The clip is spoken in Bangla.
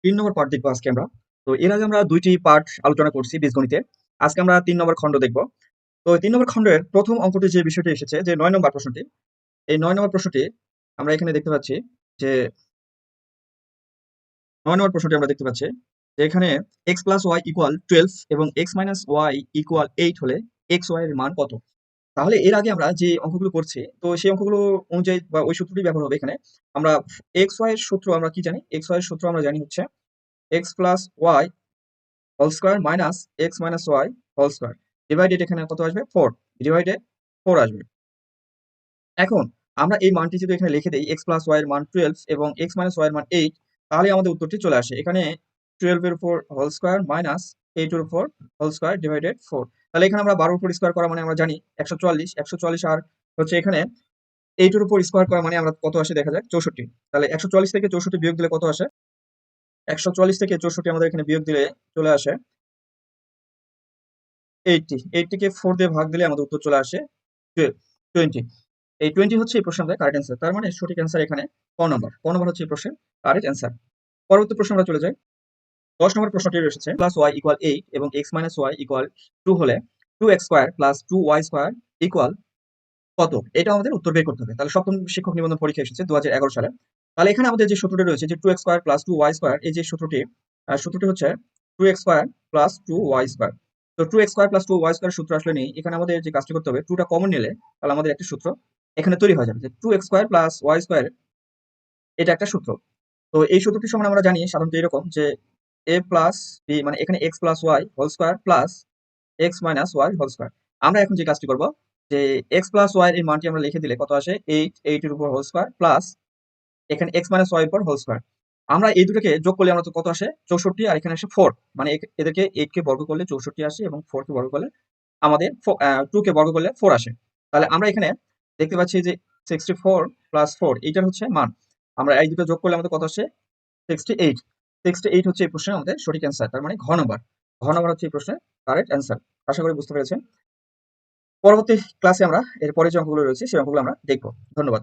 3 নম্বর পার্ট দেখবো আজকে আমরা। তো এর আগে আমরা ২ টি পার্ট আলোচনা করছি বীজগণিতে। আজকে আমরা ৩ নম্বর খণ্ড দেখব। তো ৩ নম্বর খণ্ডের ১ম অঙ্কটি যে বিষয়টি এসেছে যে ৯ নম্বর প্রশ্নটি। এই ৯ নম্বর প্রশ্নটি আমরা এখানে দেখতে পাচ্ছি যে ৯ নম্বর প্রশ্নটি আমরা দেখতে পাচ্ছি যে এখানে x + y = 12 এবং x - y = 8 হলে x, y এর মান কত? তাহলে এর আগে আমরা যে অঙ্কগুলো করছি, তো সেই অঙ্কগুলো অনুযায়ী বা ওই সূত্রটি ব্যবহার হবে এখানে। আমরা x, y এর সূত্র আমরা কি জানি? x, y এর সূত্র আমরা জানি হচ্ছে x + y whole square minus x minus y whole square divided এখানে কত আসবে 4 ডিভাইডেড 4 আসবে। এখন আমরা এই মানটি যদি এখানে লিখে দেই এক্স প্লাস ওয়াই এর মান 12 এবং এক্স মাইনাস ওয়াই এর মান 8, তাহলে আমাদের উত্তরটি চলে আসে এখানে 12 এর উপর হোল স্কয়ার মাইনাস 8 এর উপর হোল স্কয়ার ডিভাইডেড 4। তাহলে এখানে আমরা 12 এর উপর স্কয়ার করা মানে আমরা জানি 144 আর হচ্ছে এখানে 8 এর উপর স্কয়ার করা মানে আমরা কত আসে দেখা যাক 64। তাহলে 144 থেকে 64 বিয়োগ দিলে কত আসে? 144 থেকে 64 আমাদের এখানে বিয়োগ দিলে চলে আসে 80 80 কে 4 দিয়ে ভাগ দিলে আমাদের উত্তর চলে আসে 20। এই 20 হচ্ছে এই প্রশ্নের কারেক্ট অ্যান্সার। তার মানে সঠিক অ্যান্সার এখানে ক নম্বর হচ্ছে এই প্রশ্নের কারেক্ট অ্যান্সার। পরবর্তী প্রশ্নে আমরা চলে যাই। 10 নম্বর প্রশ্নটি এসেছে প্লাস ওয়াই ইকুয়াল 8 এবং এক্স মাইনাস ওয়াই ইকুয়াল 2 হলে 2x square plus 2y square equal কত? এটা আমাদের উত্তর বের করতে হবে। তাহলে সপ্তম শিক্ষক নিবন্ধন পরীক্ষা এসেছে 2011 সালে। তাহলে এখানে আমাদের যে সূত্রটি রয়েছে যে 2x square plus 2y square, এই যে সূত্রটি হচ্ছে 2x square plus 2y square. তো 2x square plus 2y square সূত্র আসলে নেই। এখানে আমাদের যে কাজটি করতে হবে 2 টা কমন নিলে তাহলে আমাদের একটা সূত্র এখানে তৈরি হয়ে যাবে যে 2x square plus y square, এটা একটা সূত্র। তো এই সূত্রটি সমান আমরা জানি সাধারণত এরকম যে a প্লাস b মানে এখানে x plus y whole square plus x minus y whole square. আমরা এখন যে কাজটি করব যে x প্লাস y এর মানটি আমরা লিখে দিলে কত আসে 8 8 এর উপর হোল স্কয়ার প্লাস এখানে x মাইনাস y এর উপর হোল স্কয়ার। আমরা এই দুটোকে যোগ করলে আমরা তো কত আসে 64 আর এখানে আসে 4 মানে এদেরকে 8 কে বর্গ করলে 64 আসে এবং 4 কে বর্গ করলে আমাদের 2 কে বর্গ করলে 4 আসে। তাহলে আমরা এখানে দেখতে পাচ্ছি যে 64 প্লাস 4 এইটার হচ্ছে মান। আমরা এই দুটো যোগ করলে আমাদের কত আসে 68। 68 হচ্ছে এই প্রশ্নের আমাদের সঠিক অ্যান্সার। তার মানে ঘ নম্বর। ঘ নম্বর হচ্ছে এই প্রশ্নের কারেক্ট অ্যান্সার। আশা করি বুঝতে পেরেছেন। পরবর্তী ক্লাসে আমরা এর পরে যে অঙ্কগুলো রয়েছে সেই অঙ্কগুলো আমরা দেখব। ধন্যবাদ।